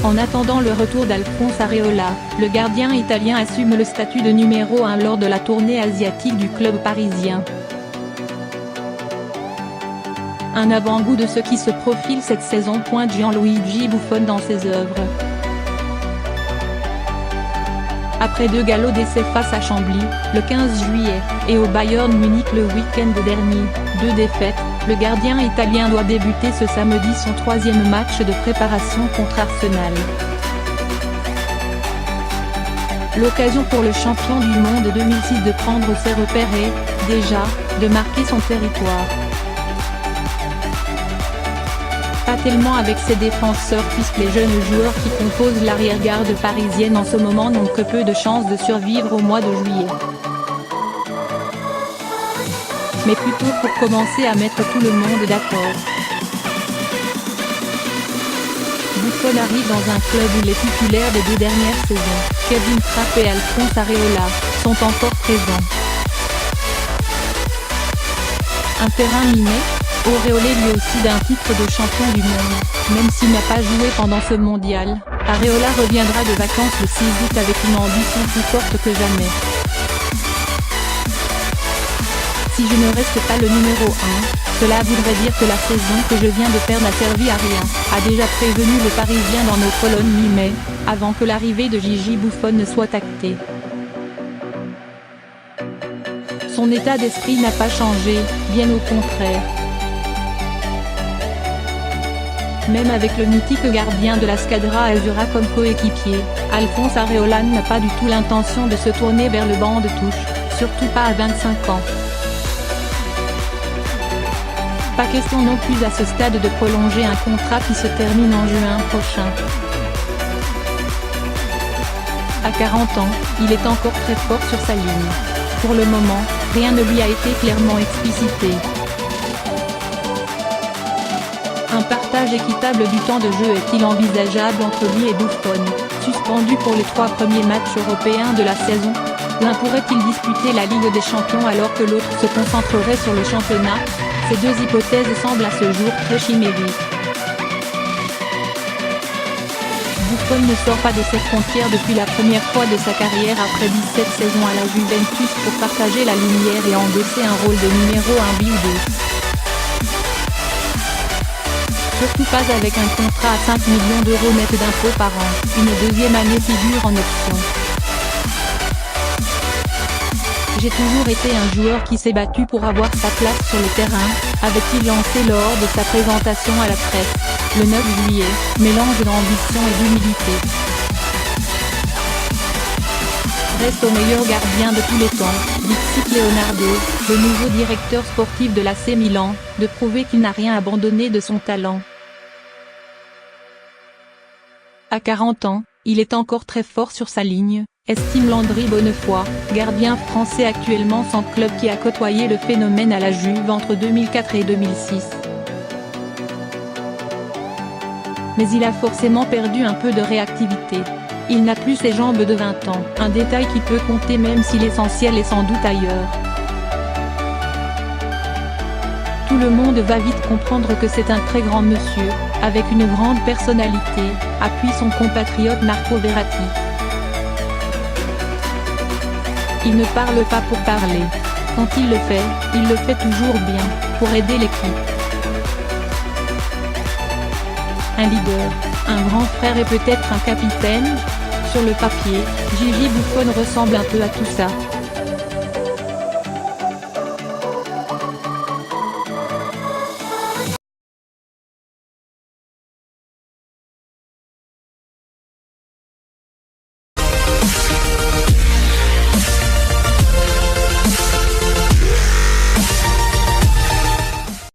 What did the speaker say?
En attendant le retour d'Alphonse Areola, le gardien italien assume le statut de numéro 1 lors de la tournée asiatique du club parisien. Un avant-goût de ce qui se profile cette saison pointe Gianluigi Buffon dans ses œuvres. Après 2 galops d'essai face à Chambly, le 15 juillet, et au Bayern Munich le week-end dernier, 2 défaites, le gardien italien doit débuter ce samedi son 3e match de préparation contre Arsenal. L'occasion pour le champion du monde 2006 de prendre ses repères et, déjà, de marquer son territoire. Pas tellement avec ses défenseurs puisque les jeunes joueurs qui composent l'arrière-garde parisienne en ce moment n'ont que peu de chances de survivre au mois de juillet. Mais plutôt pour commencer à mettre tout le monde d'accord. Buffon arrive dans un club où les titulaires des 2 dernières saisons, Kevin Trapp et Alphonse Areola, sont encore présents. Un terrain miné, auréolé lui aussi d'un titre de champion du monde, même s'il n'a pas joué pendant ce mondial, Areola reviendra de vacances le 6 août avec une ambition plus forte que jamais. Si je ne reste pas le numéro 1, cela voudrait dire que la saison que je viens de faire n'a servi à rien, a déjà prévenu le Parisien dans nos colonnes mi-mai, avant que l'arrivée de Gigi Buffon ne soit actée. Son état d'esprit n'a pas changé, bien au contraire. Même avec le mythique gardien de la Squadra Azzurra comme coéquipier, Alphonse Areola n'a pas du tout l'intention de se tourner vers le banc de touche, surtout pas à 25 ans. Pas question non plus à ce stade de prolonger un contrat qui se termine en juin prochain. À 40 ans, il est encore très fort sur sa ligne. Pour le moment, rien ne lui a été clairement explicité. Un partage équitable du temps de jeu est-il envisageable entre lui et Buffon, suspendu pour les 3 premiers matchs européens de la saison? L'un pourrait-il disputer la Ligue des Champions alors que l'autre se concentrerait sur le championnat? Ces 2 hypothèses semblent à ce jour très chimériques. Buffon ne sort pas de ses frontières depuis la première fois de sa carrière après 17 saisons à la Juventus pour partager la lumière et endosser un rôle de numéro 1 ou 2. Surtout pas avec un contrat à 5 millions d'euros net d'impôts par an, une 2e année figure en option. J'ai toujours été un joueur qui s'est battu pour avoir sa place sur le terrain, avait-il lancé lors de sa présentation à la presse, le 9 juillet, mélange d'ambition et d'humilité. Reste au meilleur gardien de tous les temps, dit Leonardo, le nouveau directeur sportif de l'AC Milan, de prouver qu'il n'a rien abandonné de son talent. À 40 ans, il est encore très fort sur sa ligne, estime Landry Bonnefoy, gardien français actuellement sans club qui a côtoyé le phénomène à la Juve entre 2004 et 2006. Mais il a forcément perdu un peu de réactivité. Il n'a plus ses jambes de 20 ans, un détail qui peut compter même si l'essentiel est sans doute ailleurs. Tout le monde va vite comprendre que c'est un très grand monsieur, avec une grande personnalité, appuie son compatriote Marco Verratti. Il ne parle pas pour parler. Quand il le fait toujours bien, pour aider l'équipe. Un leader, un grand frère et peut-être un capitaine? Sur le papier, Gigi Buffon ressemble un peu à tout ça.